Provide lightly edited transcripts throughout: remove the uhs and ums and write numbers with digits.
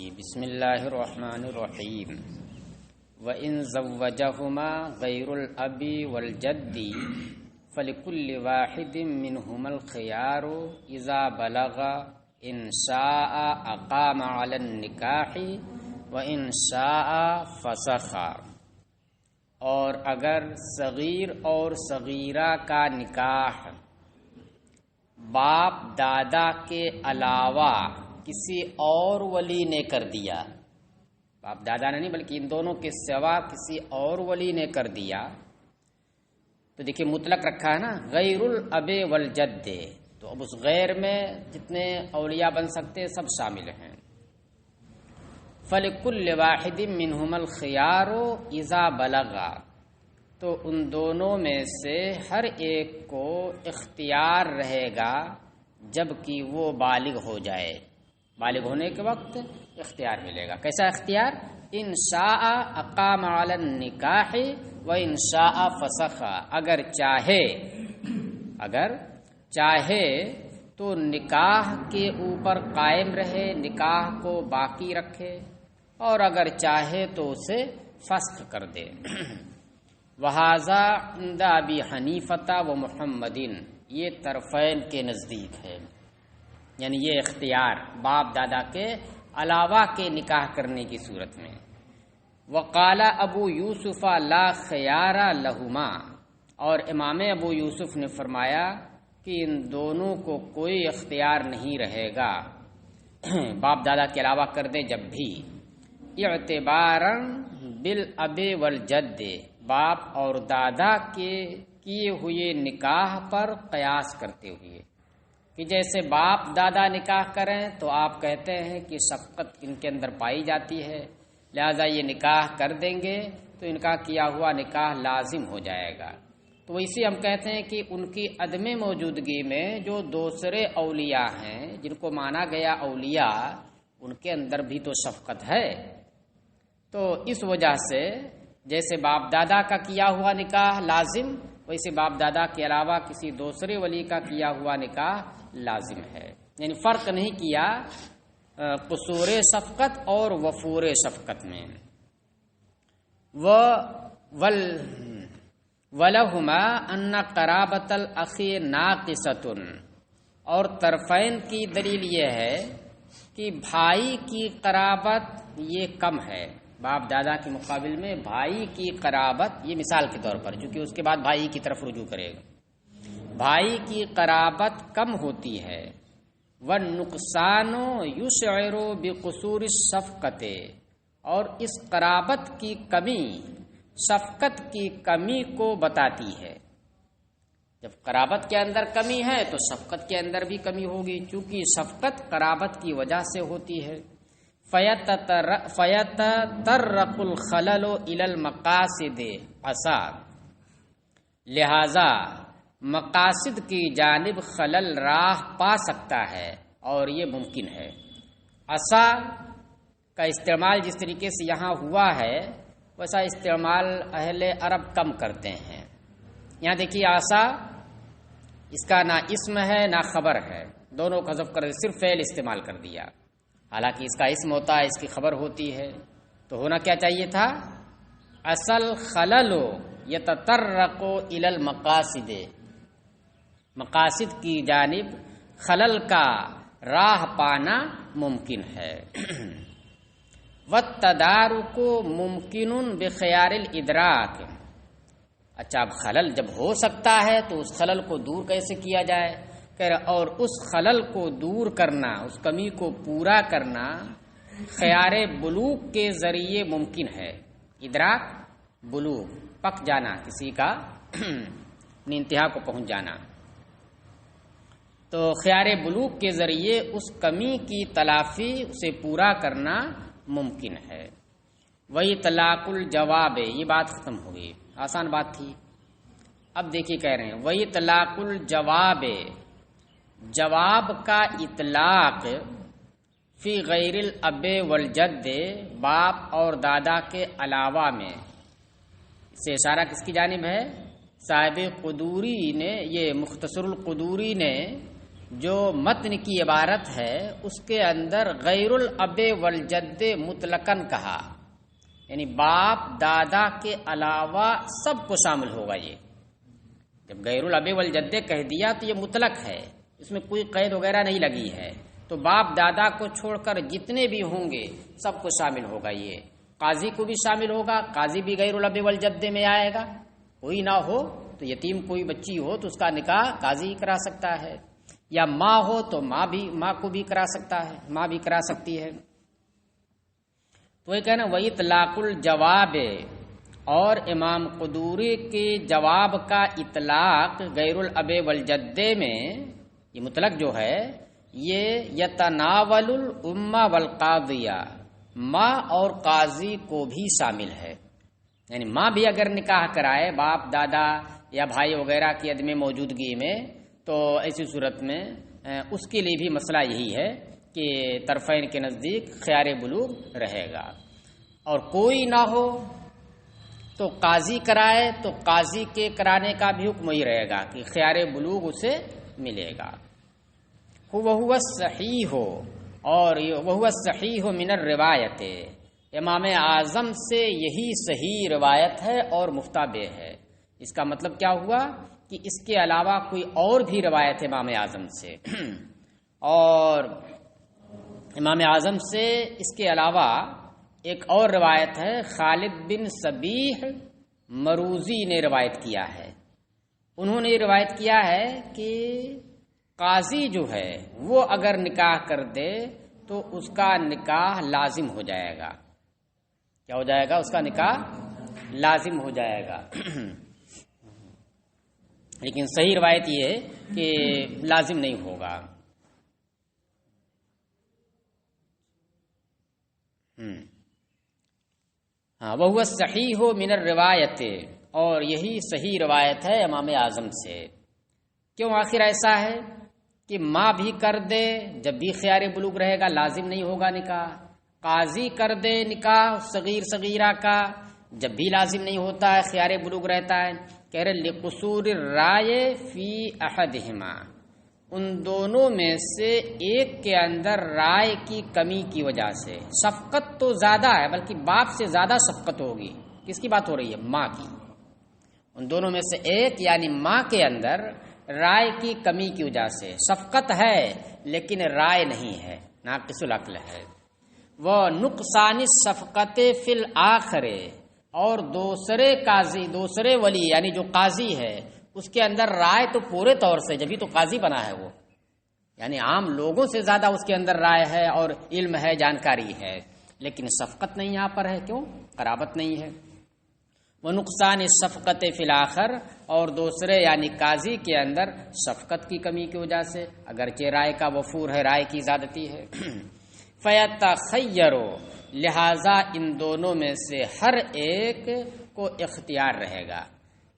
بسم اللہ الرحمن الرحیم وَإِن زَوَّجَهُمَا غَيْرُ الْأَبِ وَالْجَدِّ فَلِكُلِّ وَاحِدٍ مِّنْهُمَا الْخِيَارُ إِذَا بَلَغَ إِن شَاءَ أَقَامَ عَلَى النِّكَاحِ وَإِن شَاءَ فَسَخَ۔ اور اگر صغیر اور صغیرہ کا نکاح باپ دادا کے علاوہ کسی اور ولی نے کر دیا، باپ دادا نے نہیں بلکہ ان دونوں کے سوا کسی اور ولی نے کر دیا، تو دیکھیے مطلق رکھا ہے نا، غیر الاب والجد، تو اب اس غیر میں جتنے اولیاء بن سکتے سب شامل ہیں۔ فَلِكُلِّ وَاحِدٍ مِّنْهُمَا الْخِيَارُ إِذَا بَلَغَ، تو ان دونوں میں سے ہر ایک کو اختیار رہے گا جب کہ وہ بالغ ہو جائے، بالغ ہونے کے وقت اختیار ملے گا۔ کیسا اختیار؟ ان شاء اقام علی النکاح و ان شاء فسخ، اگر چاہے تو نکاح کے اوپر قائم رہے، نکاح کو باقی رکھے، اور اگر چاہے تو اسے فسخ کر دے۔ وَهَذَا عِنْدَ أَبِي حَنِیفَةَ وَمُحَمَّدٍ، یہ طرفین کے نزدیک ہے، یعنی یہ اختیار باپ دادا کے علاوہ کے نکاح کرنے کی صورت میں۔ وقال ابو یوسف لا خیار لہما، اور امام ابو یوسف نے فرمایا کہ ان دونوں کو کوئی اختیار نہیں رہے گا، باپ دادا کے علاوہ کر دیں جب بھی، اعتباراً بالاب والجد، باپ اور دادا کے کیے ہوئے نکاح پر قیاس کرتے ہوئے، کہ جیسے باپ دادا نکاح کریں تو آپ کہتے ہیں کہ شفقت ان کے اندر پائی جاتی ہے، لہذا یہ نکاح کر دیں گے تو ان کا کیا ہوا نکاح لازم ہو جائے گا۔ تو اسی ہم کہتے ہیں کہ ان کی عدم موجودگی میں جو دوسرے اولیاء ہیں جن کو مانا گیا اولیاء، ان کے اندر بھی تو شفقت ہے، تو اس وجہ سے جیسے باپ دادا کا کیا ہوا نکاح لازم، ویسے باپ دادا کے علاوہ کسی دوسرے ولی کا کیا ہوا نکاح لازم ہے، یعنی فرق نہیں کیا قصور شفقت اور وفور شفقت میں۔ وَلَهُمَا أَنَّ قَرَابَةَ الْأَخِ نَاقِصَةٌ، اور طرفین کی دلیل یہ ہے کہ بھائی کی قرابت یہ کم ہے، باپ دادا کے مقابل میں بھائی کی قرابت، یہ مثال کے طور پر، چونکہ اس کے بعد بھائی کی طرف رجوع کرے گا، بھائی کی قرابت کم ہوتی ہے۔ وَالنُّقْصَانُ يُشْعِرُ بِقُصُورِ الشَّفْقَةِ، اور اس قرابت کی کمی شفقت کی کمی کو بتاتی ہے۔ جب قرابت کے اندر کمی ہے تو شفقت کے اندر بھی کمی ہوگی، چونکہ شفقت قرابت کی وجہ سے ہوتی ہے۔ فَيَتَطَرَّقُ الْخَلَلُ إِلَى الْمَقَاصِدِ عَسَى، لہذا مقاصد کی جانب خلل راہ پا سکتا ہے، اور یہ ممکن ہے۔ عصا کا استعمال جس طریقے سے یہاں ہوا ہے ویسا استعمال اہل عرب کم کرتے ہیں۔ یہاں دیکھیے عصا، اس کا نہ اسم ہے نہ خبر ہے، دونوں کو حذف کر صرف فعل استعمال کر دیا، حالانکہ اس کا اسم ہوتا ہے، اس کی خبر ہوتی ہے، تو ہونا کیا چاہیے تھا؟ اصل خلل یتطرق الی المقاصد، مقاصد کی جانب خلل کا راہ پانا ممکن ہے۔ والتدارک ممکن بخیار الادراک، اچھا اب خلل جب ہو سکتا ہے تو اس خلل کو دور کیسے کیا جائے؟ اور اس خلل کو دور کرنا، اس کمی کو پورا کرنا خیار بلوغ کے ذریعے ممکن ہے۔ ادراک، بلوغ، پک جانا، کسی کا اپنی انتہا کو پہنچ جانا، تو خیار بلوغ کے ذریعے اس کمی کی تلافی، اسے پورا کرنا ممکن ہے۔ وہی طلاق الجواب، یہ بات ختم ہو گئی، آسان بات تھی۔ اب دیکھیے کہہ رہے ہیں وہی طلاق الجواب، جواب کا اطلاق فی غیر الاب والجد، باپ اور دادا کے علاوہ میں، اس سے اشارہ کس کی جانب ہے؟ صاحب قدوری نے، یہ مختصر القدوری نے جو متن کی عبارت ہے اس کے اندر غیر الاب والجد مطلقاً کہا، یعنی باپ دادا کے علاوہ سب کو شامل ہوگا۔ یہ جب غیر الاب والجد کہہ دیا تو یہ مطلق ہے، اس میں کوئی قید وغیرہ نہیں لگی ہے، تو باپ دادا کو چھوڑ کر جتنے بھی ہوں گے سب کو شامل ہوگا۔ یہ قاضی کو بھی شامل ہوگا، قاضی بھی غیر الاب والجد میں آئے گا۔ کوئی نہ ہو تو یتیم کوئی بچی ہو تو اس کا نکاح قاضی ہی کرا سکتا ہے، یا ماں ہو تو ماں کو بھی کرا سکتا ہے، ماں بھی کرا سکتی ہے۔ تو یہ کہنا وہی اطلاق الجواب، اور امام قدوری کے جواب کا اطلاق غیر الاب والجد میں، یہ مطلق جو ہے یہ یتناول الامہ والقاضیہ، ماں اور قاضی کو بھی شامل ہے، یعنی ماں بھی اگر نکاح کرائے باپ دادا یا بھائی وغیرہ کی عدم موجودگی میں تو ایسی صورت میں اس کے لیے بھی مسئلہ یہی ہے کہ طرفین کے نزدیک خیار بلوغ رہے گا۔ اور کوئی نہ ہو تو قاضی کرائے تو قاضی کے کرانے کا بھی حکم ہی رہے گا کہ خیار بلوغ اسے ملے گا۔ وَهُوَ الصَّحِيحُ، اور وَهُوَ الصَّحِيحُ مِنَ الرِّوَایَتِ، امام اعظم سے یہی صحیح روایت ہے اور مفتابع ہے۔ اس کا مطلب کیا ہوا کہ اس کے علاوہ کوئی اور بھی روایت ہے امام اعظم سے، اور امام اعظم سے اس کے علاوہ ایک اور روایت ہے، خالد بن صبیح مروزی نے روایت کیا ہے۔ انہوں نے یہ روایت کیا ہے کہ قاضی جو ہے وہ اگر نکاح کر دے تو اس کا نکاح لازم ہو جائے گا۔ کیا ہو جائے گا؟ اس کا نکاح لازم ہو جائے گا۔ لیکن صحیح روایت یہ ہے کہ لازم نہیں ہوگا۔ وَهُوَ الصَّحِيحُ مِنَ الرِّوَایَتِ، اور یہی صحیح روایت ہے امام اعظم سے۔ کیوں آخر ایسا ہے کہ ماں بھی کر دے جب بھی خیار بلوغ رہے گا لازم نہیں ہوگا نکاح، قاضی کر دے نکاح صغیر صغیرہ کا جب بھی لازم نہیں ہوتا ہے، خیار بلوغ رہتا ہے۔ کہہ رہے لقصور الرائے فی احدہما، ان دونوں میں سے ایک کے اندر رائے کی کمی کی وجہ سے۔ شفقت تو زیادہ ہے، بلکہ باپ سے زیادہ شفقت ہوگی۔ کس کی بات ہو رہی ہے؟ ماں کی۔ ان دونوں میں سے ایک یعنی ماں کے اندر رائے کی کمی کی وجہ سے شفقت ہے لیکن رائے نہیں ہے، ناقص العقل ہے۔ وہ نقصان شفقت فی الآخر، اور دوسرے ولی یعنی جو قاضی ہے اس کے اندر رائے تو پورے طور سے، جبھی تو قاضی بنا ہے وہ، یعنی عام لوگوں سے زیادہ اس کے اندر رائے ہے اور علم ہے، جانکاری ہے، لیکن شفقت نہیں یہاں پر ہے۔ کیوں؟ قرابت نہیں ہے۔ وہ نقصان شفقت فی الآخر، اور دوسرے یعنی قاضی کے اندر شفقت کی کمی کی وجہ سے، اگرچہ رائے کا وفور ہے، رائے کی زیادتی ہے۔ فَيَتَخَيَّرُ، لہذا ان دونوں میں سے ہر ایک کو اختیار رہے گا۔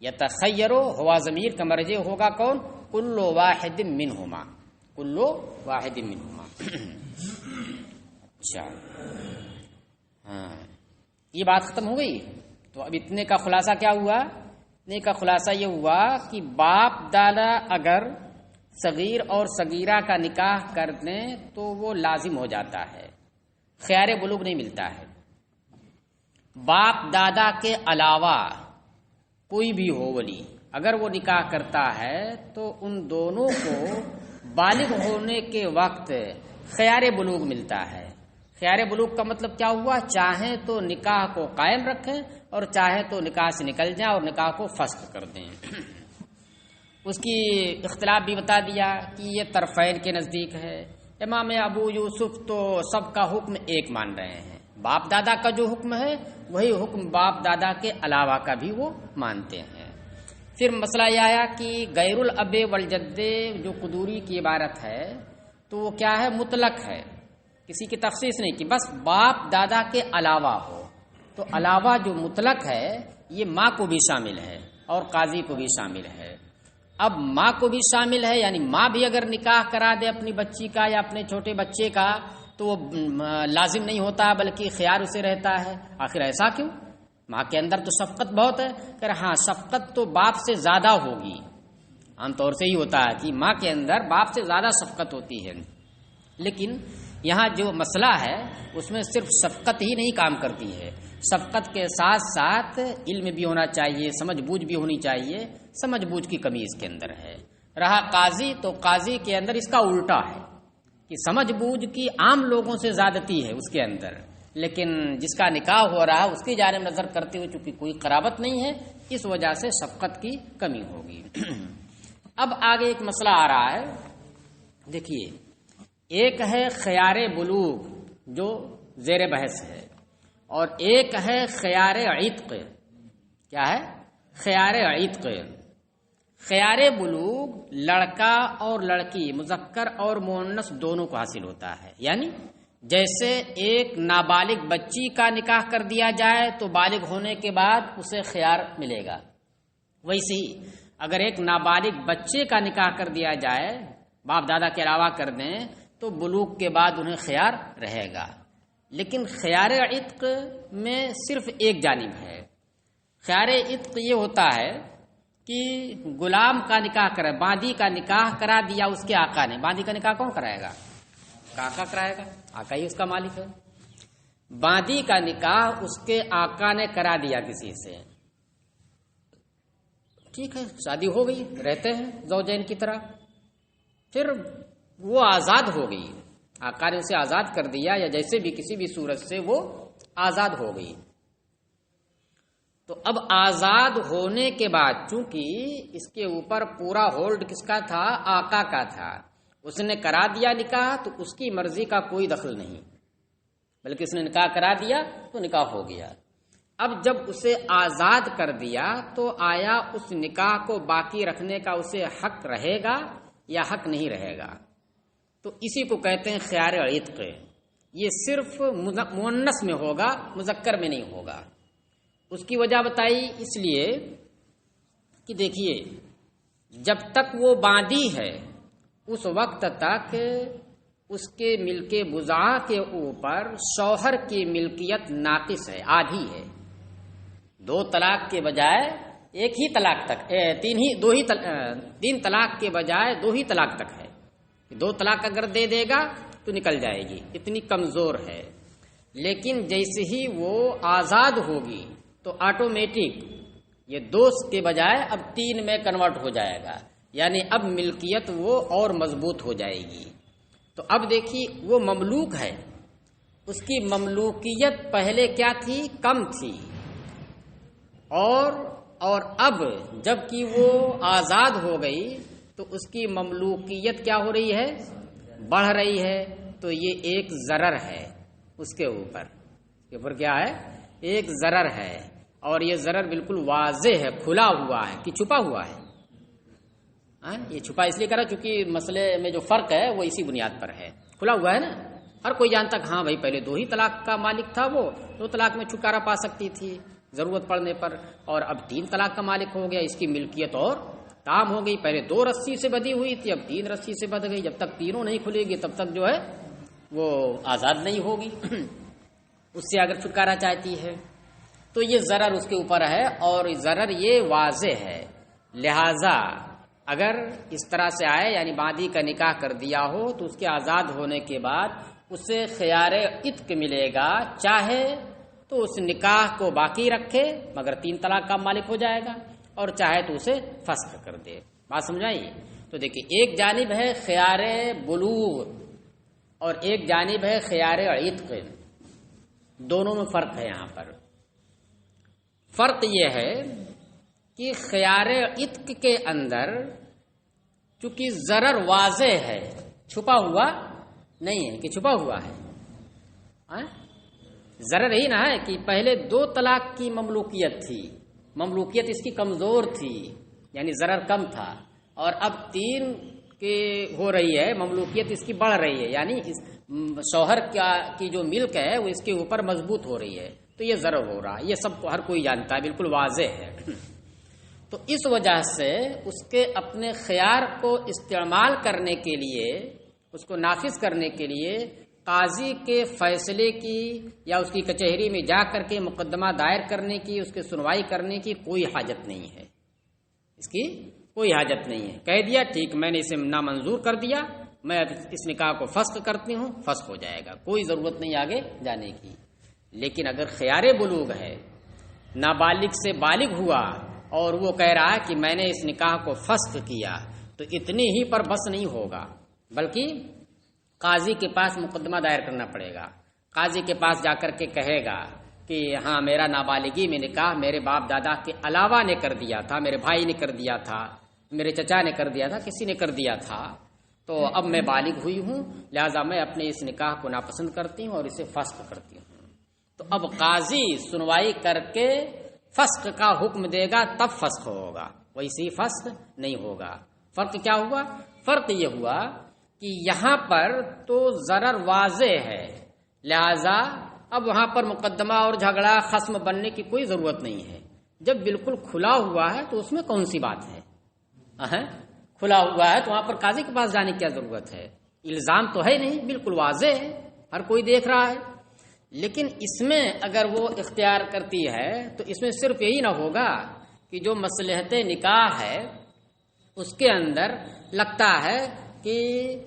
یتخیر ہوا ضمیر کا مرجع ہوگا کون؟ کل واحد منہما، کل واحد منہما۔ اچھا یہ بات ختم ہو گئی۔ تو اب اتنے کا خلاصہ کیا ہوا؟ اتنے کا خلاصہ یہ ہوا کہ باپ دادا اگر صغیر اور صغیرہ کا نکاح کر دیں تو وہ لازم ہو جاتا ہے، خیار بلوغ نہیں ملتا ہے۔ باپ دادا کے علاوہ کوئی بھی ہو ولی اگر وہ نکاح کرتا ہے تو ان دونوں کو بالغ ہونے کے وقت خیار بلوغ ملتا ہے۔ خیار بلوغ کا مطلب کیا ہوا؟ چاہیں تو نکاح کو قائم رکھیں اور چاہیں تو نکاح سے نکل جائیں اور نکاح کو فسخ کر دیں۔ اس کی اختلاف بھی بتا دیا کہ یہ طرفین کے نزدیک ہے۔ امام ابو یوسف تو سب کا حکم ایک مان رہے ہیں، باپ دادا کا جو حکم ہے وہی حکم باپ دادا کے علاوہ کا بھی وہ مانتے ہیں۔ پھر مسئلہ یہ آیا کہ غیر الاب والجد جو قدوری کی عبارت ہے تو وہ کیا ہے؟ مطلق ہے، کسی کی تخصیص نہیں کہ بس باپ دادا کے علاوہ ہو۔ تو علاوہ جو مطلق ہے یہ ماں کو بھی شامل ہے اور قاضی کو بھی شامل ہے۔ اب ماں کو بھی شامل ہے، یعنی ماں بھی اگر نکاح کرا دے اپنی بچی کا یا اپنے چھوٹے بچے کا تو وہ لازم نہیں ہوتا بلکہ خیار اسے رہتا ہے۔ آخر ایسا کیوں؟ ماں کے اندر تو شفقت بہت ہے۔ کہ ہاں شفقت تو باپ سے زیادہ ہوگی، عام طور سے ہی ہوتا ہے کہ ماں کے اندر باپ سے زیادہ شفقت ہوتی ہے، لیکن یہاں جو مسئلہ ہے اس میں صرف شفقت ہی نہیں کام کرتی ہے، شفقت کے ساتھ ساتھ علم بھی ہونا چاہیے، سمجھ بوجھ بھی ہونی چاہیے، سمجھ بوجھ کی کمی اس کے اندر ہے۔ رہا قاضی، تو قاضی کے اندر اس کا الٹا ہے کہ سمجھ بوجھ کی عام لوگوں سے زیادتی ہے اس کے اندر، لیکن جس کا نکاح ہو رہا ہے اس کی جانب نظر کرتے ہوئے چونکہ کوئی قرابت نہیں ہے، اس وجہ سے شفقت کی کمی ہوگی۔ اب آگے ایک مسئلہ آ رہا ہے، دیکھیے، ایک ہے خیار بلوغ جو زیر بحث ہے، اور ایک ہے خیار عتق۔ کیا ہے؟ خیار عتق۔ خیار بلوغ لڑکا اور لڑکی، مذکر اور مؤنث دونوں کو حاصل ہوتا ہے، یعنی جیسے ایک نابالغ بچی کا نکاح کر دیا جائے تو بالغ ہونے کے بعد اسے خیار ملے گا، ویسے ہی اگر ایک نابالغ بچے کا نکاح کر دیا جائے، باپ دادا کے علاوہ کر دیں، تو بلوغ کے بعد انہیں خیار رہے گا۔ لیکن خیار عتق میں صرف ایک جانب ہے۔ خیار عتق یہ ہوتا ہے کہ غلام کا نکاح کرے، باندی کا نکاح کرا دیا اس کے آقا نے۔ باندی کا نکاح کون کرائے گا؟ آقا کرائے گا، آقا ہی اس کا مالک ہے۔ باندی کا نکاح اس کے آقا نے کرا دیا کسی سے، ٹھیک ہے، شادی ہو گئی، رہتے ہیں زوجین کی طرح، پھر وہ آزاد ہو گئی، آقا نے اسے آزاد کر دیا یا جیسے بھی کسی بھی صورت سے وہ آزاد ہو گئی۔ تو اب آزاد ہونے کے بعد چونکہ اس کے اوپر پورا ہولڈ کس کا تھا؟ آقا کا تھا، اس نے کرا دیا نکاح، تو اس کی مرضی کا کوئی دخل نہیں، بلکہ اس نے نکاح کرا دیا تو نکاح ہو گیا۔ اب جب اسے آزاد کر دیا تو آیا اس نکاح کو باقی رکھنے کا اسے حق رہے گا یا حق نہیں رہے گا؟ تو اسی کو کہتے ہیں خیار عتق۔ یہ صرف مؤنث میں ہوگا، مذکر میں نہیں ہوگا۔ اس کی وجہ بتائی اس لیے کہ دیکھیے، جب تک وہ باندی ہے اس وقت تک اس کے ملک بضاعہ کے اوپر شوہر کی ملکیت ناقص ہے، آدھی ہے۔ 2 طلاق کے بجائے ایک ہی طلاق تک، تین طلاق کے بجائے 2 ہی طلاق تک ہے۔ 2 طلاق اگر دے دے گا تو نکل جائے گی، اتنی کمزور ہے۔ لیکن جیسے ہی وہ آزاد ہوگی تو آٹومیٹک یہ 2 کے بجائے اب 3 میں کنورٹ ہو جائے گا، یعنی اب ملکیت وہ اور مضبوط ہو جائے گی۔ تو اب دیکھیے، وہ مملوک ہے، اس کی مملوکیت پہلے کیا تھی؟ کم تھی، اور اب جب کہ وہ آزاد ہو گئی تو اس کی مملوکیت کیا ہو رہی ہے؟ بڑھ رہی ہے۔ تو یہ ایک ضرر ہے اس کے اوپر کیا ہے؟ ایک ضرر ہے، اور یہ ضرر بالکل واضح ہے، کھلا ہوا ہے کہ چھپا ہوا ہے؟ یہ چھپا اس لیے کرا چونکہ مسئلے میں جو فرق ہے وہ اسی بنیاد پر ہے، کھلا ہوا ہے نا، ہر کوئی جانتا کہ ہاں بھائی پہلے 2 ہی طلاق کا مالک تھا، وہ 2 طلاق میں چھٹکارا پا سکتی تھی ضرورت پڑنے پر، اور اب 3 طلاق کا مالک ہو گیا، اس کی ملکیت اور تام ہو گئی۔ پہلے 2 رسی سے بندھی ہوئی تھی، اب 3 رسی سے بندھ گئی۔ جب تک تینوں نہیں کھلے گی تب تک جو ہے وہ آزاد نہیں ہوگی اس سے اگر چھٹکارا چاہتی ہے۔ تو یہ ضرر اس کے اوپر ہے، اور ضرر یہ واضح ہے، لہذا اگر اس طرح سے آئے، یعنی باندی کا نکاح کر دیا ہو تو اس کے آزاد ہونے کے بعد اسے خیار عتق ملے گا، چاہے تو اس نکاح کو باقی رکھے مگر 3 طلاق کا مالک ہو جائے گا، اور چاہے تو اسے فسخ کر دے۔ بات سمجھائیے؟ تو دیکھیے، ایک جانب ہے خیار بلوغ اور ایک جانب ہے خیار عتق، دونوں میں فرق ہے۔ یہاں پر فرق یہ ہے کہ خیار عتق کے اندر چونکہ ضرر واضح ہے، چھپا ہوا نہیں ہے کہ چھپا ہوا ہے۔ ضرر ہی نہ ہے کہ پہلے 2 طلاق کی مملوکیت تھی، مملوکیت اس کی کمزور تھی، یعنی ضرر کم تھا، اور اب 3 کے ہو رہی ہے، مملوکیت اس کی بڑھ رہی ہے، یعنی شوہر کی جو ملک ہے وہ اس کے اوپر مضبوط ہو رہی ہے، تو یہ ضرر ہو رہا ہے۔ یہ سب ہر کوئی جانتا ہے، بالکل واضح ہے۔ تو اس وجہ سے اس کے اپنے خیار کو استعمال کرنے کے لیے، اس کو نافذ کرنے کے لیے قاضی کے فیصلے کی یا اس کی کچہری میں جا کر کے مقدمہ دائر کرنے کی، اس کی سنوائی کرنے کی کوئی حاجت نہیں ہے، اس کی کوئی حاجت نہیں ہے، کہہ دیا ٹھیک میں نے اسے نامنظور کر دیا، میں اس نکاح کو فسخ کرتی ہوں، فسخ ہو جائے گا، کوئی ضرورت نہیں آگے جانے کی۔ لیکن اگر خیار بلوغ ہے، نابالغ سے بالغ ہوا اور وہ کہہ رہا ہے کہ میں نے اس نکاح کو فسخ کیا، تو اتنی ہی پر بس نہیں ہوگا، بلکہ قاضی کے پاس مقدمہ دائر کرنا پڑے گا۔ قاضی کے پاس جا کر کے کہے گا کہ ہاں میرا نابالغی میں نکاح میرے باپ دادا کے علاوہ نے کر دیا تھا، میرے بھائی نے کر دیا تھا، میرے چچا نے کر دیا تھا، کسی نے کر دیا تھا، تو اب میں بالغ ہوئی ہوں، لہذا میں اپنے اس نکاح کو ناپسند کرتی ہوں اور اسے فسخ کرتی ہوں۔ تو اب قاضی سنوائی کر کے فسخ کا حکم دے گا، تب فسخ ہوگا، ویسے فسخ نہیں ہوگا۔ فرق کیا ہوا؟ فرق یہ ہوا کہ یہاں پر تو ضرر واضح ہے، لہذا اب وہاں پر مقدمہ اور جھگڑا خصم بننے کی کوئی ضرورت نہیں ہے۔ جب بالکل کھلا ہوا ہے تو اس میں کون سی بات ہے؟ کھلا ہوا ہے تو وہاں پر قاضی کے پاس جانے کی کیا ضرورت ہے؟ الزام تو ہے نہیں، بالکل واضح ہے، ہر کوئی دیکھ رہا ہے۔ لیکن اس میں اگر وہ اختیار کرتی ہے تو اس میں صرف یہی نہ ہوگا کہ جو مصلحت نکاح ہے اس کے اندر لگتا ہے کہ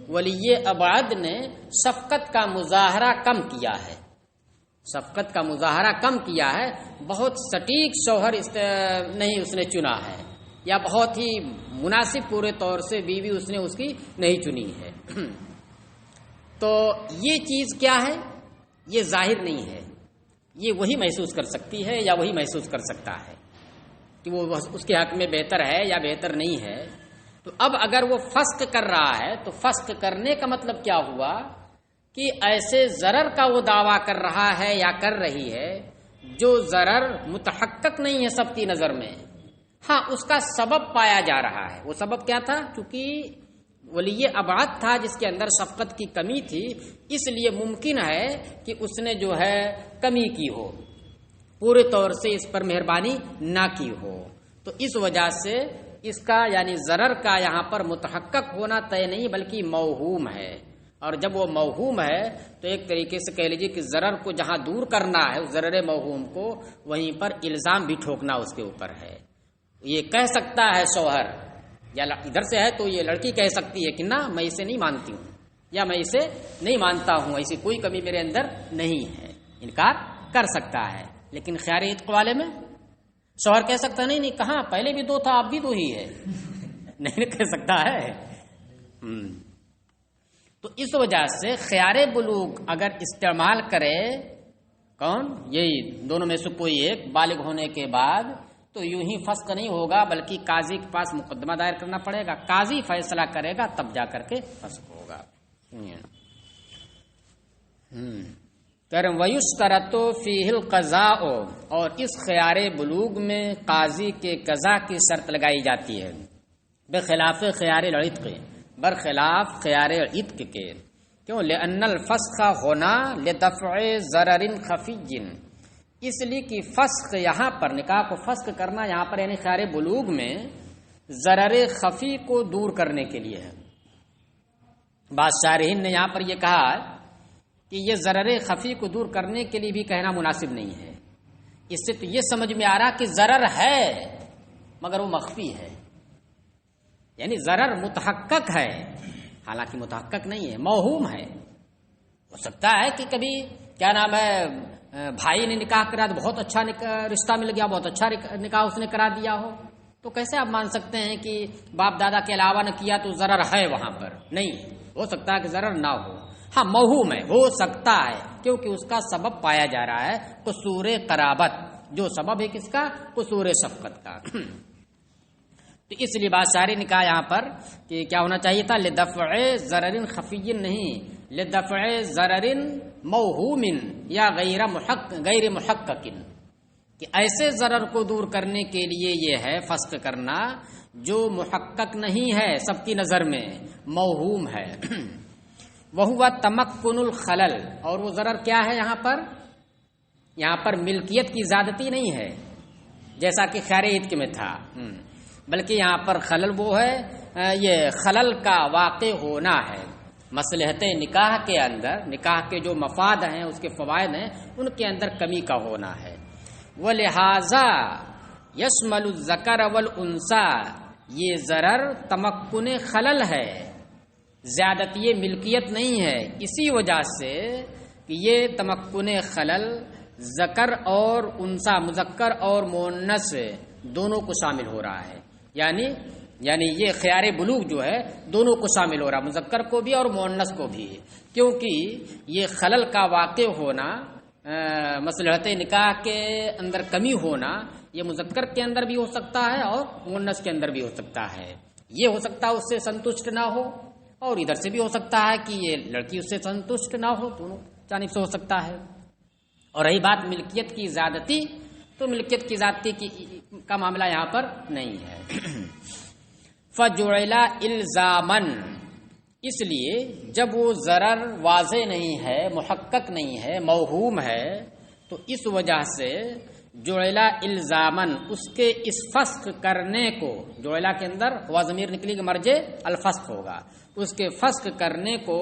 ولی ابعد نے شفقت کا مظاہرہ کم کیا ہے، شفقت کا مظاہرہ کم کیا ہے، بہت سٹیک شوہر نہیں اس نے چنا ہے، یا بہت ہی مناسب پورے طور سے بیوی اس نے اس کی نہیں چنی ہے۔ تو یہ چیز کیا ہے؟ یہ ظاہر نہیں ہے، یہ وہی محسوس کر سکتی ہے یا وہی محسوس کر سکتا ہے کہ وہ اس کے حق میں بہتر ہے یا بہتر نہیں ہے۔ تو اب اگر وہ فسخ کر رہا ہے تو فسخ کرنے کا مطلب کیا ہوا کہ ایسے ضرر کا وہ دعویٰ کر رہا ہے یا کر رہی ہے جو ضرر متحقق نہیں ہے سب کی نظر میں، ہاں اس کا سبب پایا جا رہا ہے۔ وہ سبب کیا تھا؟ چونکہ ولی ابعد تھا جس کے اندر شفقت کی کمی تھی، اس لیے ممکن ہے کہ اس نے جو ہے کمی کی ہو، پورے طور سے اس پر مہربانی نہ کی ہو، تو اس وجہ سے اس کا یعنی ضرر کا یہاں پر متحقق ہونا طے نہیں بلکہ موہوم ہے۔ اور جب وہ موہوم ہے تو ایک طریقے سے کہہ لیجیے کہ ضرر کو جہاں دور کرنا ہے اس ضرر موہوم کو، وہیں پر الزام بھی ٹھوکنا اس کے اوپر ہے۔ یہ کہہ سکتا ہے شوہر، یا ادھر سے ہے تو یہ لڑکی کہہ سکتی ہے کہ نہ میں اسے نہیں مانتی ہوں یا میں اسے نہیں مانتا ہوں، ایسی کوئی کمی میرے اندر نہیں ہے، انکار کر سکتا ہے۔ لیکن خیار عتق والے میں شوہر کہہ سکتا نہیں نہیں کہاں، پہلے بھی دو تھا اب بھی دو ہی ہے، نہیں کہہ سکتا ہے۔ تو اس وجہ سے خیار بلوغ اگر استعمال کرے کون؟ یہی دونوں میں سے کوئی ایک بالغ ہونے کے بعد، تو یوں ہی فسخ نہیں ہوگا بلکہ قاضی کے پاس مقدمہ دائر کرنا پڑے گا، قاضی فیصلہ کرے گا تب جا کر کے فسخ ہوگا۔ وَيُشْتَرَطُ فِيهِ الْقَضَاءُ، اور اس خیار بلوغ میں قاضی کے قضا کی شرط لگائی جاتی ہے، بخلاف خیار العتق، برخلاف خیار عتق کے۔ کیوں؟ لأن الفسخ ہونا لدفع ضرر خفی، اس لیے کہ فسخ یہاں پر نکاح کو فسخ کرنا یہاں پر یعنی خیار بلوغ میں ضرر خفی کو دور کرنے کے لیے ہے۔ بعض شارحین نے یہاں پر یہ کہا کہ یہ ضرر خفی کو دور کرنے کے لیے بھی کہنا مناسب نہیں ہے، اس سے تو یہ سمجھ میں آ رہا کہ ضرر ہے مگر وہ مخفی ہے، یعنی ضرر متحقق ہے حالانکہ متحقق نہیں ہے، موہوم ہے۔ ہو سکتا ہے کہ کبھی کیا نام ہے بھائی نے نکاح کرا تو بہت اچھا رشتہ مل گیا، بہت اچھا نکاح اس نے کرا دیا ہو، تو کیسے آپ مان سکتے ہیں کہ باپ دادا کے علاوہ نہ کیا تو ضرر ہے وہاں پر؟ نہیں، ہو سکتا ہے کہ ضرر نہ ہو، ہاں موہوم ہے، ہو سکتا ہے کیونکہ اس کا سبب پایا جا رہا ہے قصور قرابت، جو سبب ہے کس کا؟ قصور شفقت کا۔ تو اس لیے بات ساری نکاح یہاں پر کہ کیا ہونا چاہیے تھا؟ لدفع ضرر خفی نہیں، لدفع ضرر موہوم یا غیر محقق، کہ ایسے ضرر کو دور کرنے کے لیے یہ ہے فسخ کرنا جو محقق نہیں ہے سب کی نظر میں، موہوم ہے۔ وہو تمکن الخلل، اور وہ ضرر کیا ہے یہاں پر ملکیت کی زیادتی نہیں ہے جیسا کہ خیار عتق میں تھا، بلکہ یہاں پر خلل وہ ہے یہ خلل کا واقع ہونا ہے مصلحت نکاح کے اندر، نکاح کے جو مفاد ہیں اس کے فوائد ہیں ان کے اندر کمی کا ہونا ہے۔ وَلِهَذَا يَشْمَلُ الذَّكَرَ وَالْأُنثَى یہ ضرر تمکن خلل ہے، زیادتی ملکیت نہیں ہے، اسی وجہ سے کہ یہ تمکن خلل ذکر اور انثی، مذکر اور مؤنث دونوں کو شامل ہو رہا ہے، یعنی یہ خیار بلوغ جو ہے دونوں کو شامل ہو رہا ہے، مذکر کو بھی اور مؤنث کو بھی، کیونکہ یہ خلل کا واقع ہونا، مصلحت نکاح کے اندر کمی ہونا، یہ مذکر کے اندر بھی ہو سکتا ہے اور مؤنث کے اندر بھی ہو سکتا ہے۔ یہ ہو سکتا ہے اس سے سنتشٹ نہ ہو، اور ادھر سے بھی ہو سکتا ہے کہ یہ لڑکی اس سے سنتشٹ نہ ہو، دونوں جانب سے ہو سکتا ہے۔ اور رہی بات ملکیت کی زیادتی، تو ملکیت کی زیادتی کا معاملہ یہاں پر نہیں ہے۔ فَجُعِلَ الزامن، اس لیے جب وہ ضرر واضح نہیں ہے، محقق نہیں ہے، موہوم ہے، تو اس وجہ سے جعل الزامن، اس کے اس فسخ کرنے کو، جعل کے اندر ہوا ضمیر نکلی کہ مرجع الفسخ ہوگا، اس کے فسخ کرنے کو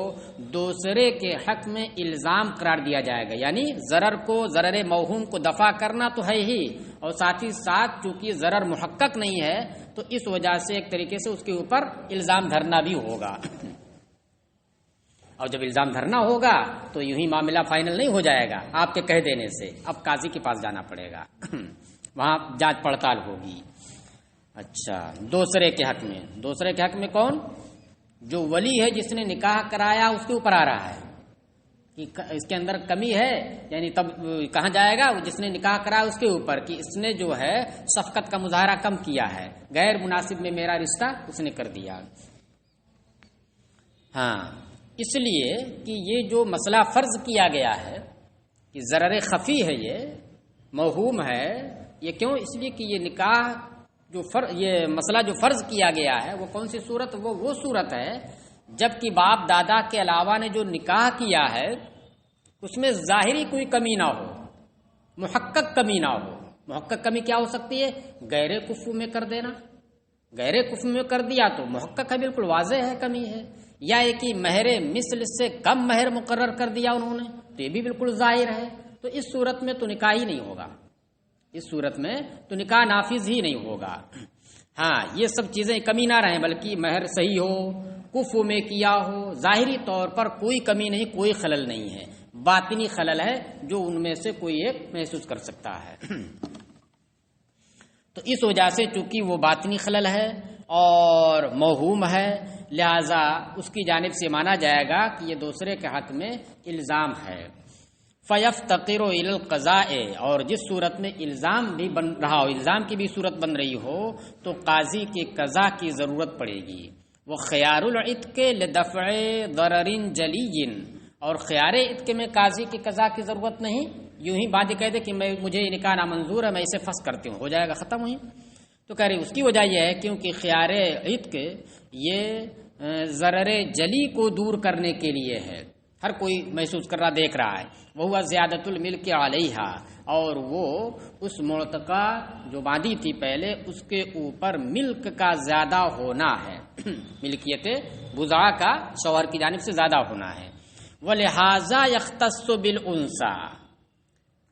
دوسرے کے حق میں الزام قرار دیا جائے گا، یعنی ضرر کو، ضرر موہوم کو دفع کرنا تو ہے ہی، اور ساتھ ہی ساتھ چونکہ ضرر محقق نہیں ہے تو اس وجہ سے ایک طریقے سے اس کے اوپر الزام دھرنا بھی ہوگا، اور جب الزام دھرنا ہوگا تو یوں ہی معاملہ فائنل نہیں ہو جائے گا آپ کے کہہ دینے سے، اب قاضی کے پاس جانا پڑے گا، وہاں جانچ پڑتال ہوگی۔ اچھا، دوسرے کے حق میں، دوسرے کے حق میں کون؟ جو ولی ہے جس نے نکاح کرایا، اس کے اوپر آ رہا ہے کہ اس کے اندر کمی ہے، یعنی تب کہاں جائے گا؟ جس نے نکاح کرایا اس کے اوپر کہ اس نے جو ہے شفقت کا مظاہرہ کم کیا ہے، غیر مناسب میں میرا رشتہ اس نے کر دیا۔ ہاں، اس لیے کہ یہ جو مسئلہ فرض کیا گیا ہے کہ ضرر خفی ہے، یہ موہوم ہے، یہ کیوں؟ اس لیے کہ یہ نکاح جو یہ مسئلہ جو فرض کیا گیا ہے وہ کون سی صورت؟ وہ صورت ہے جب کہ باپ دادا کے علاوہ نے جو نکاح کیا ہے اس میں ظاہری کوئی کمی نہ ہو، محقق کمی نہ ہو۔ محقق کمی کیا ہو سکتی ہے؟ غیر کفو میں کر دینا، غیر کفو میں کر دیا تو محقق ہے، بالکل واضح ہے کمی ہے، یا ایک ہی مہر مثل سے کم مہر مقرر کر دیا انہوں نے تو یہ بھی بالکل ظاہر ہے، تو اس صورت میں تو نکاح ہی نہیں ہوگا، اس صورت میں تو نکاح نافذ ہی نہیں ہوگا۔ ہاں، یہ سب چیزیں کمی نہ رہیں بلکہ مہر صحیح ہو، کفو میں کیا ہو، ظاہری طور پر کوئی کمی نہیں، کوئی خلل نہیں ہے، باطنی خلل ہے جو ان میں سے کوئی ایک محسوس کر سکتا ہے۔ تو اس وجہ سے چونکہ وہ باطنی خلل ہے اور موہوم ہے، لہذا اس کی جانب سے مانا جائے گا کہ یہ دوسرے کے حق میں الزام ہے۔ فَيَفْتَقِرُ إِلَى الْقَضَاءِ، اور جس صورت میں الزام بھی بن رہا ہو، الزام کی بھی صورت بن رہی ہو تو قاضی کے قضاء کی ضرورت پڑے گی۔ وہ خیار العتق لدفع ضرر جلی، اور خیار عتق میں قاضی کی قضاء کی ضرورت نہیں، یوں ہی بات کہہ دے کہ مجھے نکاح نامنظور ہے، میں اسے فسخ کرتی ہوں، ہو جائے گا، ختم ہوئی۔ تو کہہ رہی اس کی وجہ یہ ہے کیونکہ خیار عتق یہ ضرر جلی کو دور کرنے کے لیے ہے، ہر کوئی محسوس کر رہا، دیکھ رہا ہے، وہ زیادت الملک علیہ، اور وہ اس معتقہ جو باندھی تھی پہلے اس کے اوپر ملک کا زیادہ ہونا ہے، ملکیت بضاع کا شوہر کی جانب سے زیادہ ہونا ہے۔ وَلِہَٰذَا يَخْتَصُّ بِالْأُنثَىٰ،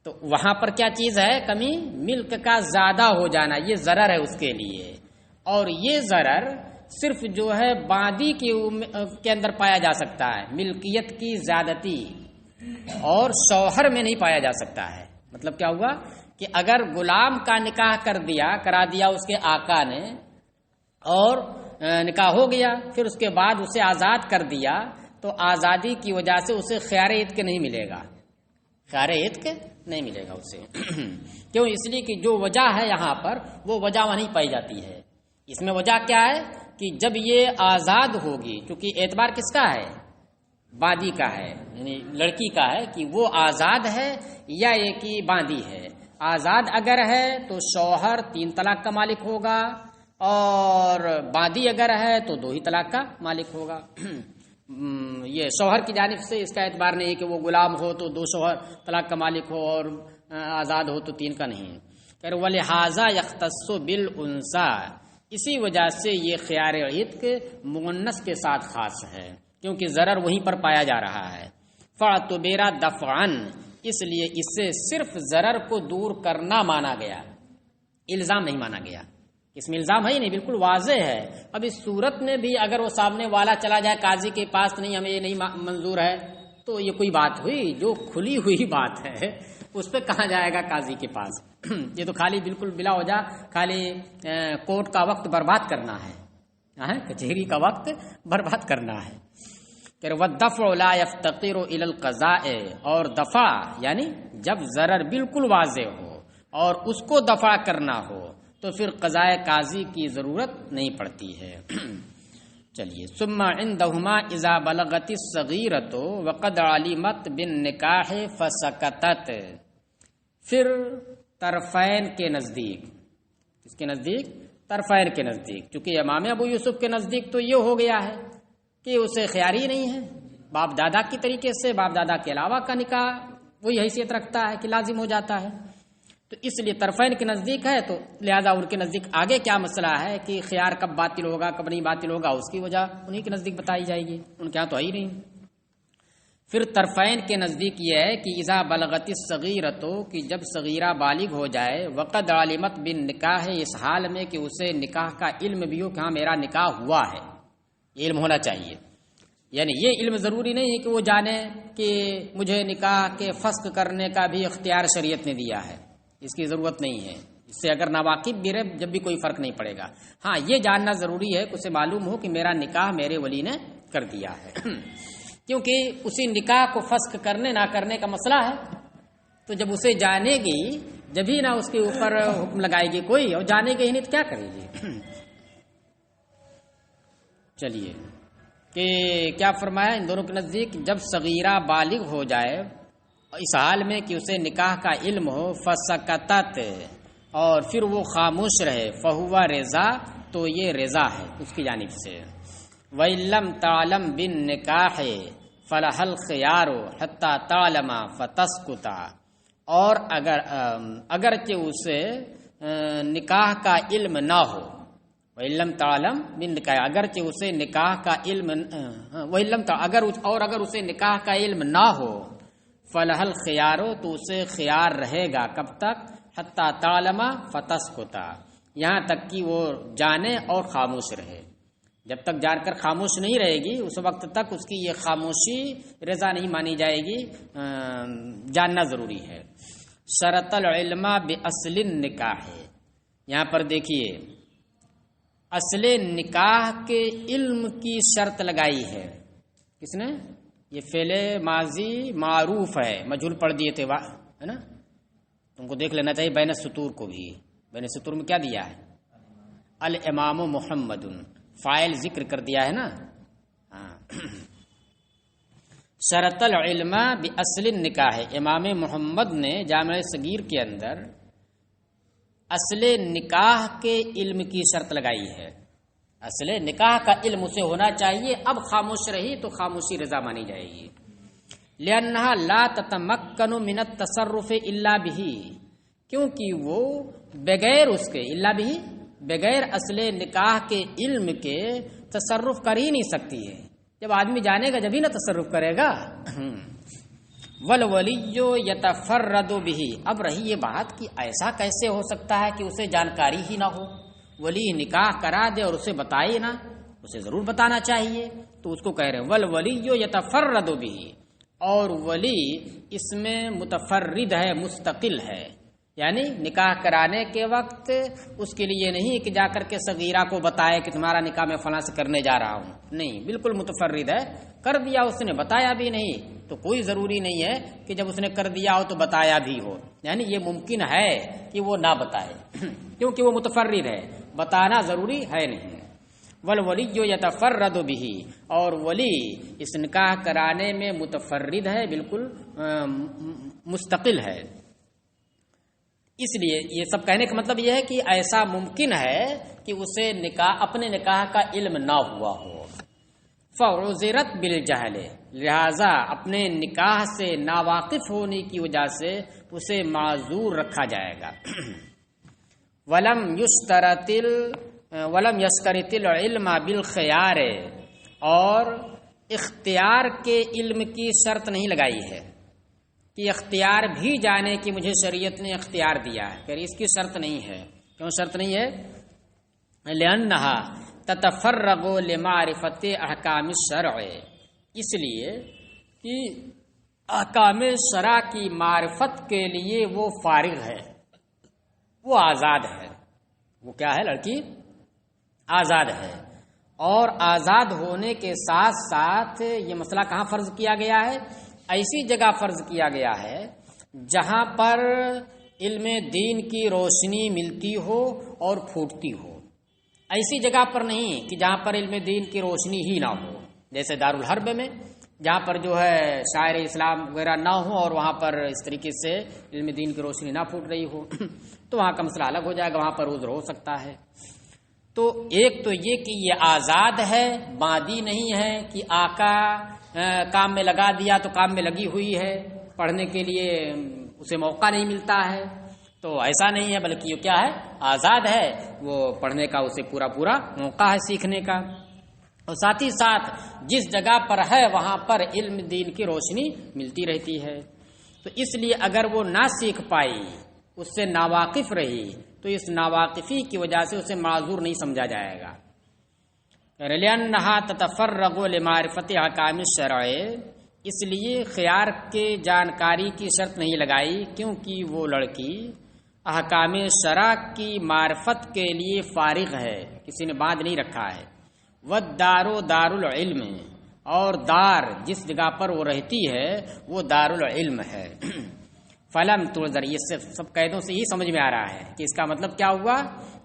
تو وہاں پر کیا چیز ہے کمی؟ ملک کا زیادہ ہو جانا، یہ ضرر ہے اس کے لیے، اور یہ ضرر صرف جو ہے باندی کے اندر پایا جا سکتا ہے، ملکیت کی زیادتی، اور شوہر میں نہیں پایا جا سکتا ہے۔ مطلب کیا ہوا کہ اگر غلام کا نکاح کرا دیا اس کے آقا نے، اور نکاح ہو گیا، پھر اس کے بعد اسے آزاد کر دیا، تو آزادی کی وجہ سے اسے خیار عتق نہیں ملے گا، خیار عتق نہیں ملے گا اسے۔ کیوں؟ اس لیے کہ جو وجہ ہے یہاں پر وہ وجہ وہیں پائی جاتی ہے۔ اس میں وجہ کیا ہے کہ جب یہ آزاد ہوگی، چونکہ اعتبار کس کا ہے؟ باندی کا ہے، یعنی لڑکی کا ہے کہ وہ آزاد ہے یا ایک ہی باندی ہے۔ آزاد اگر ہے تو شوہر 3 طلاق کا مالک ہوگا، اور باندی اگر ہے تو 2 ہی طلاق کا مالک ہوگا۔ یہ شوہر کی جانب سے اس کا اعتبار نہیں ہے کہ وہ غلام ہو تو 2 شوہر طلاق کا مالک ہو، اور آزاد ہو تو 3 کا نہیں۔ وَلِہَٰذَا يَخْتَصُّ بِالْأُنثَىٰ، اسی وجہ سے یہ خیار عتق مؤنث کے ساتھ خاص ہے، کیونکہ ضرر وہیں پر پایا جا رہا ہے۔ فَاعْتُبِرَ دَفْعًا، اس لیے اس سے صرف ضرر کو دور کرنا مانا گیا، الزام نہیں مانا گیا۔ اس میں الزام ہے ہی نہیں، بالکل واضح ہے۔ اب اس صورت میں بھی اگر وہ سامنے والا چلا جائے قاضی کے پاس، نہیں ہمیں یہ نہیں منظور ہے، تو یہ کوئی بات ہوئی؟ جو کھلی ہوئی بات ہے اس پہ کہاں جائے گا قاضی کے پاس؟ یہ تو خالی بالکل بلا وجہ خالی کورٹ کا وقت برباد کرنا ہے، کچہری کا وقت برباد کرنا ہے۔ کہ والدفع لا يفتقر الى القضاء، اور دفع یعنی جب ضرر بالکل واضح ہو اور اس کو دفع کرنا ہو تو پھر قضاء قاضی کی ضرورت نہیں پڑتی ہے۔ چلیے، ثم عندهما اذا بلغت الصغیرۃ وقد علمت بالنکاح فسکتت، پھر طرفین کے نزدیک، کس کے نزدیک؟ طرفین کے نزدیک، چونکہ امام ابو یوسف کے نزدیک تو یہ ہو گیا ہے کہ اسے خیال ہی نہیں ہے، باپ دادا کی طریقے سے باپ دادا کے علاوہ کا نکاح وہی حیثیت رکھتا ہے کہ لازم ہو جاتا ہے، تو اس لیے طرفین کے نزدیک ہے، تو لہذا ان کے نزدیک آگے کیا مسئلہ ہے کہ خیار کب باطل ہوگا کب نہیں باطل ہوگا، اس کی وجہ انہی کے نزدیک بتائی جائے گی، ان کے یہاں تو ہے ہی نہیں۔ پھر طرفین کے نزدیک یہ ہے کہ اذا بلغت الصغیرۃ، کہ جب صغیرہ بالغ ہو جائے، وقد علمت بالنکاح، اس حال میں کہ اسے نکاح کا علم بھی ہو کہ ہاں میرا نکاح ہوا ہے، یہ علم ہونا چاہیے۔ یعنی یہ علم ضروری نہیں ہے کہ وہ جانے کہ مجھے نکاح کے فسخ کرنے کا بھی اختیار شریعت نے دیا ہے، اس کی ضرورت نہیں ہے، اس سے اگر ناواقف بھی رہے جب بھی کوئی فرق نہیں پڑے گا۔ ہاں یہ جاننا ضروری ہے کہ اسے معلوم ہو کہ میرا نکاح میرے ولی نے کر دیا ہے، کیونکہ اسی نکاح کو فسخ کرنے نہ کرنے کا مسئلہ ہے، تو جب اسے جانے گی جبھی نہ اس کے اوپر حکم لگائے گی کوئی، اور جانے گی ہی نہیں تو کیا کرے گی۔ چلیے کہ کیا فرمایا ان دونوں کے نزدیک، جب صغیرہ بالغ ہو جائے اس حال میں کہ اسے نکاح کا علم ہو، فسکتت، اور پھر وہ خاموش رہے، فہو رضا، تو یہ رضا ہے اس کی جانب سے۔ وَإِلَّمْ تَعْلَمْ بِالنِّكَاحِ فَلَهَا الْخِيَارُ حَتَّى تَعْلَمَ فَتَسْكُتَ، اور اگرچہ اسے نکاح کا علم نہ ہو، وَإِلَّمْ تَعْلَمْ بِالنِّكَاحِ، اگرچہ اسے نکاح کا علم، اگر اسے نکاح کا علم نہ ہو، فَلَهَا الْخِيَارُ، تو اسے خیار رہے گا کب تک؟ حَتَّى تَعْلَمَ فَتَسْكُتَ، یہاں تک کہ وہ جانے اور خاموش رہے۔ جب تک جان کر خاموش نہیں رہے گی اس وقت تک اس کی یہ خاموشی رضا نہیں مانی جائے گی، جاننا ضروری ہے۔ شرط العلم باصل النکاح، یہاں پر دیکھیے اصل نکاح کے علم کی شرط لگائی ہے، کس نے؟ یہ فعل ماضی معروف ہے، مجہول پڑھ دیے تھے ہے نا، تم کو دیکھ لینا چاہیے بین السطور کو بھی، بین السطور میں کیا دیا ہے؟ الامام محمد، فاعل ذکر کر دیا ہے نا۔ شرط العلم باصل النکاح، امام محمد نے جامع صغیر کے اندر اصل نکاح کے علم کی شرط لگائی ہے، اصل نکاح کا علم اسے ہونا چاہیے، اب خاموش رہی تو خاموشی رضا مانی جائے گی۔ لأنها لا تتمکن من التصرف الا به، کیونکہ وہ بغیر اس کے، الا به بغیر اصل نکاح کے علم کے تصرف کر ہی نہیں سکتی ہے، جب آدمی جانے گا جبھی نہ تصرف کرے گا۔ والولی یتفرد به، اب رہی یہ بات کہ ایسا کیسے ہو سکتا ہے کہ اسے جانکاری ہی نہ ہو، ولی نکاح کرا دے اور اسے بتائے نہ، اسے ضرور بتانا چاہیے، تو اس کو کہہ رہے ہیں والولی یتفرد به، اور ولی اس میں متفرد ہے، مستقل ہے، یعنی نکاح کرانے کے وقت اس کے لیے نہیں کہ جا کر کے صغیرہ کو بتائے کہ تمہارا نکاح میں فلاں سے کرنے جا رہا ہوں، نہیں، بالکل متفرد ہے، کر دیا اس نے، بتایا بھی نہیں، تو کوئی ضروری نہیں ہے کہ جب اس نے کر دیا ہو تو بتایا بھی ہو، یعنی یہ ممکن ہے کہ وہ نہ بتائے کیونکہ وہ متفرد ہے، بتانا ضروری ہے نہیں۔ والولی یتفرد به، اور ولی اس نکاح کرانے میں متفرد ہے، بالکل مستقل ہے۔ اس لیے یہ سب کہنے کا مطلب یہ ہے کہ ایسا ممکن ہے کہ اسے اپنے نکاح کا علم نہ ہوا ہو، فعذرت بالجہل، لہذا اپنے نکاح سے ناواقف ہونے کی وجہ سے اسے معذور رکھا جائے گا۔ ولم یشترط العلم بالخیار، اور اختیار کے علم کی شرط نہیں لگائی ہے کہ اختیار بھی جانے کی مجھے شریعت نے اختیار دیا ہے، کہ اس کی شرط نہیں ہے۔ کیوں شرط نہیں ہے؟ لأنها تتفرغ لمعرفت احکام الشرع، اس لیے کہ احکام شرع کی معرفت کے لیے وہ فارغ ہے، وہ آزاد ہے۔ وہ کیا ہے؟ لڑکی آزاد ہے، اور آزاد ہونے کے ساتھ ساتھ یہ مسئلہ کہاں فرض کیا گیا ہے؟ ایسی جگہ فرض کیا گیا ہے جہاں پر علم دین کی روشنی ملتی ہو اور پھوٹتی ہو، ایسی جگہ پر نہیں کہ جہاں پر علم دین کی روشنی ہی نہ ہو، جیسے دارالحرب میں جہاں پر جو ہے شاعر اسلام وغیرہ نہ ہو اور وہاں پر اس طریقے سے علم دین کی روشنی نہ پھوٹ رہی ہو تو وہاں کا مسئلہ الگ ہو جائے گا، وہاں پر عذر ہو سکتا ہے۔ تو ایک تو یہ کہ یہ آزاد ہے، باندھی نہیں ہے کہ آقا کام میں لگا دیا تو کام میں لگی ہوئی ہے، پڑھنے کے لیے اسے موقع نہیں ملتا ہے، تو ایسا نہیں ہے، بلکہ یہ کیا ہے؟ آزاد ہے، وہ پڑھنے کا اسے پورا موقع ہے سیکھنے کا، اور ساتھ ہی ساتھ جس جگہ پر ہے وہاں پر علم دین کی روشنی ملتی رہتی ہے۔ تو اس لیے اگر وہ نہ سیکھ پائی، اس سے ناواقف رہی، تو اس ناواقفی کی وجہ سے اسے معذور نہیں سمجھا جائے گا۔ لِأَنَّهَا تَتَفَرَّغُ لِمَعْرِفَتِ احکام الشرع، اس لیے خیار کے جانکاری کی شرط نہیں لگائی کیونکہ وہ لڑکی احکام شرع کی معرفت کے لیے فارغ ہے، کسی نے باندھ نہیں رکھا ہے۔ وَالدَّارُ دار العلم، اور دار جس جگہ پر وہ رہتی ہے وہ دار العلم ہے۔ فلم تعذر، یہ سب قیدوں سے ہی سمجھ میں آ رہا ہے کہ اس کا مطلب کیا ہوا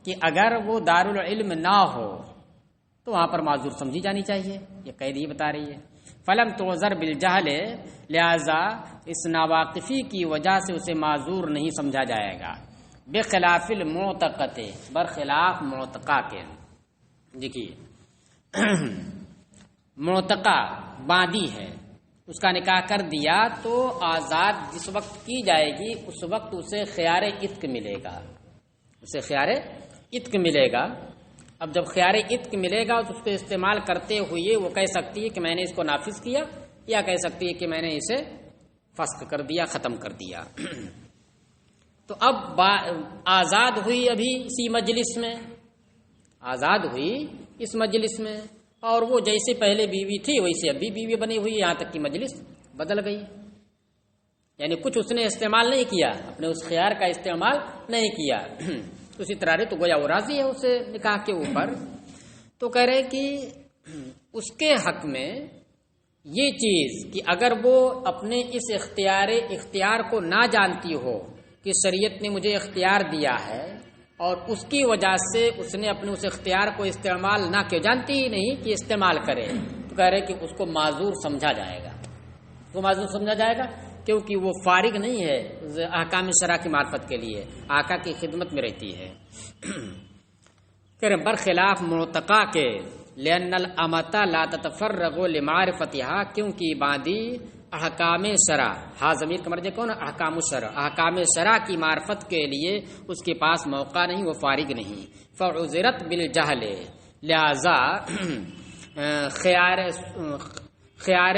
کہ اگر وہ دار العلم نہ ہو تو وہاں پر معذور سمجھی جانی چاہیے، یہ قید ہی بتا رہی ہے۔ فلم تعذر بالجہل، لہذا اس ناواقفی کی وجہ سے اسے معذور نہیں سمجھا جائے گا۔ بخلاف المعتقد، برخلاف معتقہ کے۔ دیکھیے معتقہ باندھی ہے، اس کا نکاح کر دیا تو آزاد جس وقت کی جائے گی اس وقت اسے خیار عتق ملے گا، اسے خیار عتق ملے گا۔ اب جب خیار عتق ملے گا تو اس کو استعمال کرتے ہوئے وہ کہہ سکتی ہے کہ میں نے اس کو نافذ کیا، یا کہہ سکتی ہے کہ میں نے اسے فسخ کر دیا، ختم کر دیا۔ تو اب آزاد ہوئی ابھی اسی مجلس میں، آزاد ہوئی اس مجلس میں، اور وہ جیسے پہلے بیوی تھی ویسے ابھی بیوی بنی ہوئی، یہاں تک کہ مجلس بدل گئی، یعنی کچھ اس نے استعمال نہیں کیا، اپنے اس خیار کا استعمال نہیں کیا، اسی طرح تو گویا وہ راضی ہے اسے نکاح کے اوپر۔ تو کہہ رہے کہ اس کے حق میں یہ چیز کہ اگر وہ اپنے اس اختیار کو نہ جانتی ہو کہ شریعت نے مجھے اختیار دیا ہے، اور اس کی وجہ سے اس نے اپنے اس اختیار کو استعمال نہ کیا، جانتی ہی نہیں کہ استعمال کرے، تو کہہ رہے کہ اس کو معذور سمجھا جائے گا، وہ معذور سمجھا جائے گا کیونکہ وہ فارغ نہیں ہے احکام شرع کی معرفت کے لیے، آقا کی خدمت میں رہتی ہے۔ کہہ رہے برخلاف معتقہ کے، لأن الامۃ لا تتفرغ لمعرفتها، کیونکہ باندھی احکام شرع، ہاں ضمیر کا مرجع کون ہے؟ احکام الشرع، احکام شرع کی معرفت کے لیے اس کے پاس موقع نہیں، وہ فارغ نہیں۔ فعذرت بالجہل، لہذا خیار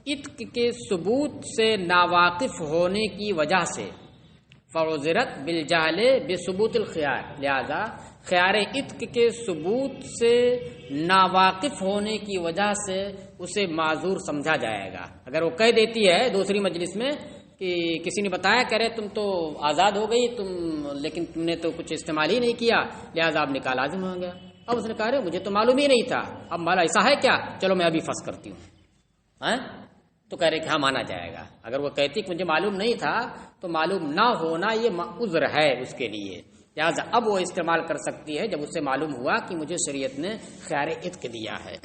عتق کے ثبوت سے ناواقف ہونے کی وجہ سے، فعذرت بالجہل بثبوت الخیار، لہذا خیار عتق کے ثبوت سے ناواقف ہونے کی وجہ سے اسے معذور سمجھا جائے گا۔ اگر وہ کہہ دیتی ہے دوسری مجلس میں کہ کسی نے بتایا، کہہ رہے تم تو آزاد ہو گئی، لیکن تم نے تو کچھ استعمال ہی نہیں کیا، لہذا اب نکاح لازم ہو گیا۔ اب اس نے کہا مجھے تو معلوم ہی نہیں تھا، اب مالا ایسا ہے کیا، چلو میں ابھی فسخ کرتی ہوں، تو کہہ رہے کہ ہاں مانا جائے گا۔ اگر وہ کہتی کہ مجھے معلوم نہیں تھا تو معلوم نہ ہونا یہ عذر ہے اس کے لیے، لہٰذا اب وہ استعمال کر سکتی ہے جب اس سے معلوم ہوا کہ مجھے شریعت نے خیار عتق دیا ہے۔